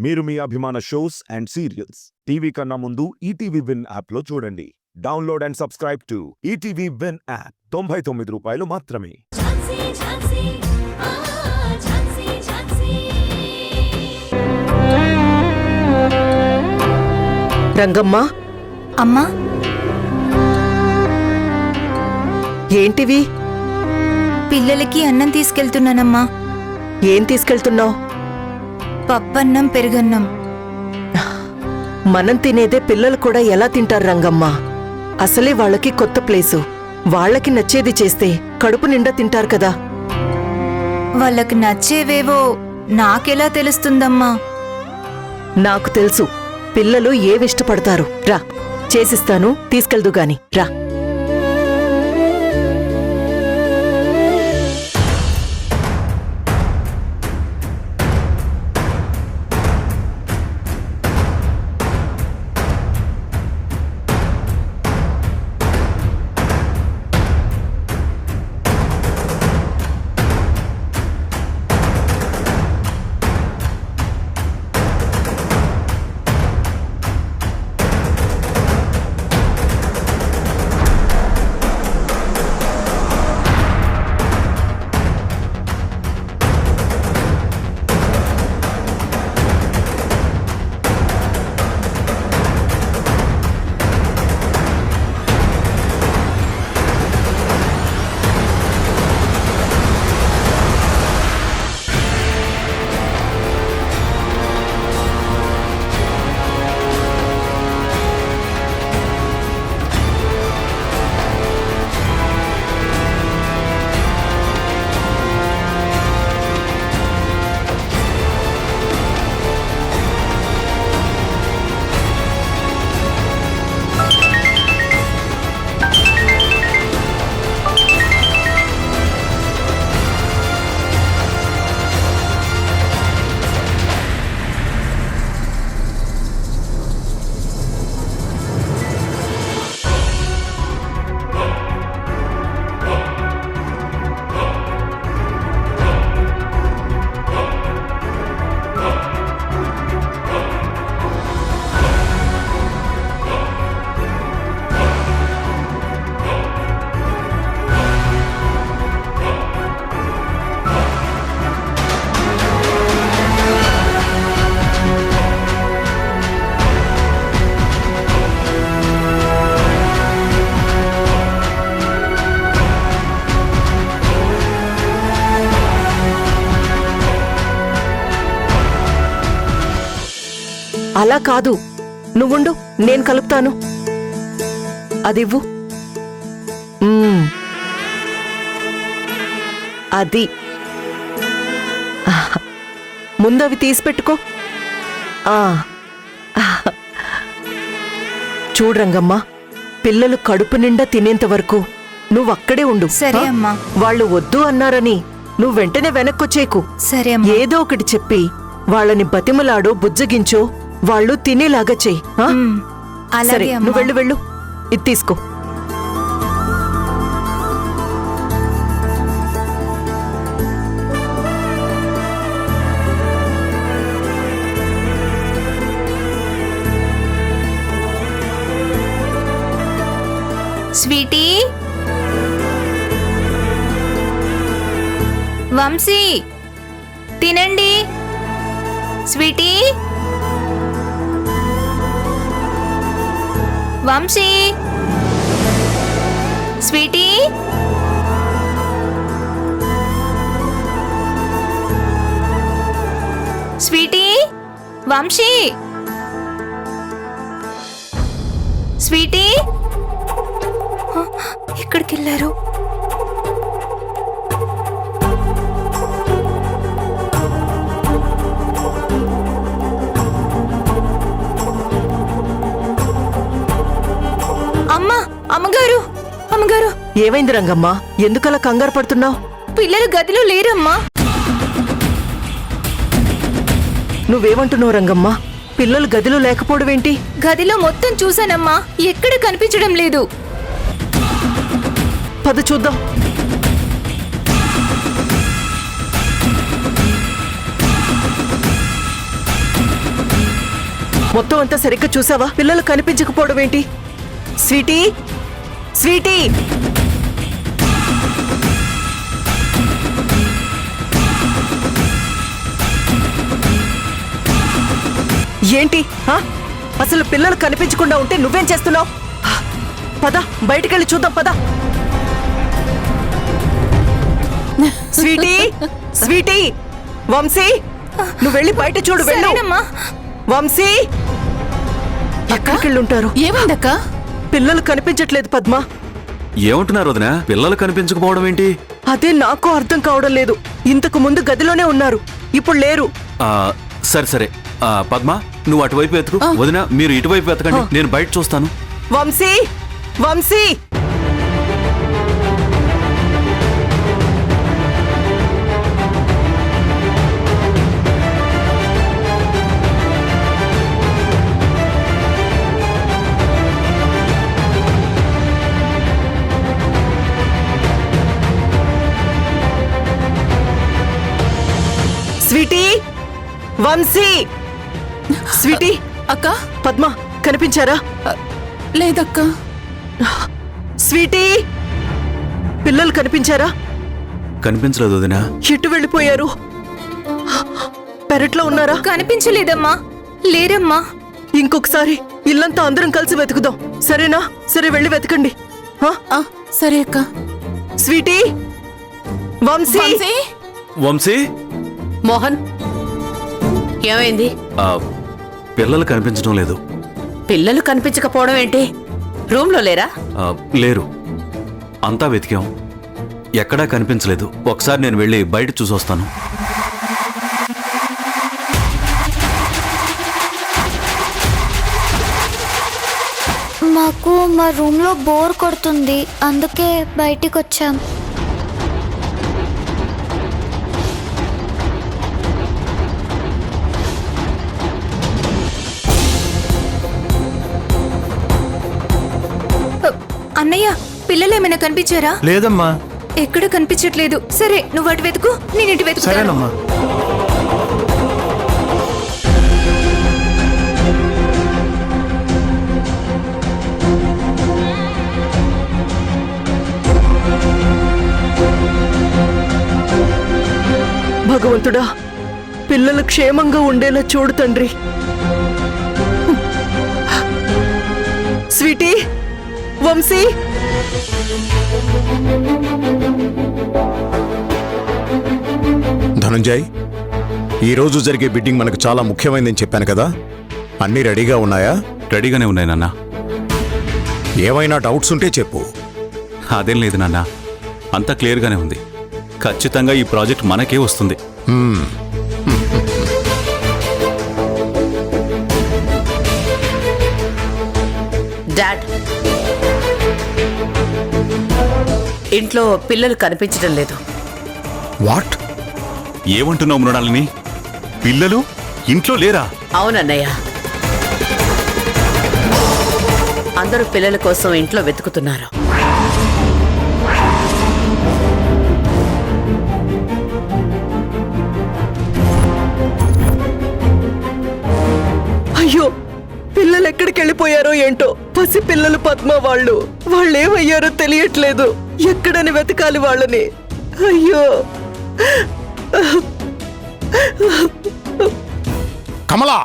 మీరు మీ అభిమాన shows and serials TV కన్నా ముందు ఈటీవీ విన్ యాప్లో చూడండి. Download and subscribe to ETV win app. 99 రూపాయలు మాత్రమే. రంగమ్మ. అమ్మా, ఏంటివి? పిల్లలకి అన్నం తీసుకెళ్తున్నానమ్మా. ఏం తీసుకెళ్తున్నావు? పప్పన్నం, పెరుగన్నం. మనం తినేదే పిల్లలు కూడా ఎలా తింటారు రంగమ్మ? అసలే వాళ్ళకి కొత్త ప్లేసు. వాళ్ళకి నచ్చేది చేస్తే కడుపు నిండా తింటారు కదా. వాళ్ళకి నచ్చేవేవో నాకెలా తెలుస్తుందమ్మా? నాకు తెలుసు పిల్లలు ఏవిష్టపడతారు. రా, చేసిస్తాను, తీసుకెళ్దు గాని రా. అలా కాదు, నువ్వుండు, నేను కలుపుతాను. అదివ్వు. అది ముందవి తీసిపెట్టుకో. చూడ్రంగమ్మ, పిల్లలు కడుపు నిండా తినేంత వరకు నువ్వక్కడే ఉండు. సరే అమ్మా. వాళ్ళు వద్దు అన్నారని నువ్వు వెంటనే వెనక్కొచ్చేకు. సరే అమ్మా. ఏదో ఒకటి చెప్పి వాళ్ళని బతిమలాడో బుజ్జగించో వాళ్ళు తినేలాగా చెయ్యి. సరే, నువ్వు వెళ్ళు వెళ్ళు, ఇది తీసుకో. స్వీటీ, వంశీ, తినండి. Sweety, Vamshi, Sweety, Sweety, Vamshi, Sweety, ఎక్కడికి వెళ్ళారు? అమ్మగారు, అమ్మగారు. ఏమైంది రంగమ్మ? ఎందుకలా కంగారు పడుతున్నావు? పిల్లలు గదిలో లేరమ్మా. నువ్వేమంటున్నావు రంగమ్మ? పిల్లలు గదిలో లేకపోవడమేంటి? గదిలో మొత్తం చూశానమ్మా, ఎక్కడ కనిపించడం లేదు. పద చూద్దాం. మొత్తం అంతా సరిగ్గా చూసావా? పిల్లలు కనిపించకపోవడం ఏంటి? స్వీటీ, స్వీటీ, ఏంటి అసలు పిల్లలు కనిపించకుండా ఉంటే నువ్వేం చేస్తున్నావు? పద, బయటికెళ్ళి చూద్దాం, పద. స్వీటీ, స్వీటీ, వంశీ, నువ్వు వెళ్ళి బయట చూడు, వెళ్ళు. సరేనమ్మా. వంశీ, ఎక్కడికెళ్ళి ఉంటారు? ఏమైందక్క? పిల్లలు కనిపించట్లేదు పద్మ. ఏమంటున్నారు వదినా? పిల్లలు కనిపించకపోవడం ఏంటి? అదే నాకు అర్థం కావడం లేదు. ఇంతకు ముందు గదిలోనే ఉన్నారు, ఇప్పుడు లేరు. సరే సరే, పద్మ నువ్వు అటువైపు వెతుకు, వదినా మీరు ఇటువైపు వెతకండి, నేను బయట చూస్తాను. Vamshi, Vamshi, Sweety, Vamshi, Sweety. అక్క, పద్మ కనిపించారా? లేదక్క. స్వీటీ, పిల్లలు కనిపించారా? కనిపించలేదు వదినా. ఎటు వెళ్ళిపోయారు? పెరట్లో ఉన్నారా? కనిపించలేదమ్మా. లేరమ్మా. ఇంకొకసారి ఇల్లంతా అందరం కలిసి వెతుకుదాం, సరేనా? సరే, వెళ్ళి వెతకండి. సరే అక్క. స్వీటీ, వంశీ, వంశీ, మోహన్, ఏమైంది? పిల్లలు కనిపించడం లేదు. పిల్లలు కనిపించకపోవడం ఏంటి? రూమ్లో లేరా? లేరు, అంతా వెతికాం, ఎక్కడా కనిపించలేదు. ఒకసారి నేను వెళ్ళి బయట చూసొస్తాను. మాకు మా రూమ్లో బోర్ కొడుతుంది, అందుకే బయటికి వచ్చాం. అన్నయ్య, పిల్లలు ఏమైనా కనిపించారా? లేదమ్మా. ఎక్కడ కనిపించట్లేదు. సరే, నువ్వు అటు వెతుకు, నేను ఇటు వెతుకుతాను. సరేనమ్మా. భగవంతుడా, పిల్లలు క్షేమంగా ఉండేలా చూడు తండ్రి. స్వీటీ, వంశీ, ధనుంజయ్, ఈరోజు జరిగే బిడ్డింగ్ మనకు చాలా ముఖ్యమైనదని చెప్పాను కదా, అన్నీ రెడీగా ఉన్నాయా? రెడీగానే ఉన్నాయి నాన్న. ఏమైనా డౌట్స్ ఉంటే చెప్పు. అదేం లేదు నాన్న, అంతా క్లియర్గానే ఉంది. ఖచ్చితంగా ఈ ప్రాజెక్ట్ మనకే వస్తుంది. డాడ్, ఇంట్లో పిల్లలు కనిపించడం లేదు. వాట్? ఏమంటున్నావు మృణాలిని? పిల్లలు ఇంట్లో లేరా? అవునన్నయ్య, అందరూ పిల్లల కోసం ఇంట్లో వెతుకుతున్నారు. అయ్యో, పిల్లలు ఎక్కడికి వెళ్ళిపోయారో ఏంటో. పసి పిల్లలు పద్మ, వాళ్ళేమయ్యారో తెలియట్లేదు. ఎక్కడని వెతకాలి వాళ్ళని? అయ్యో. కమలా,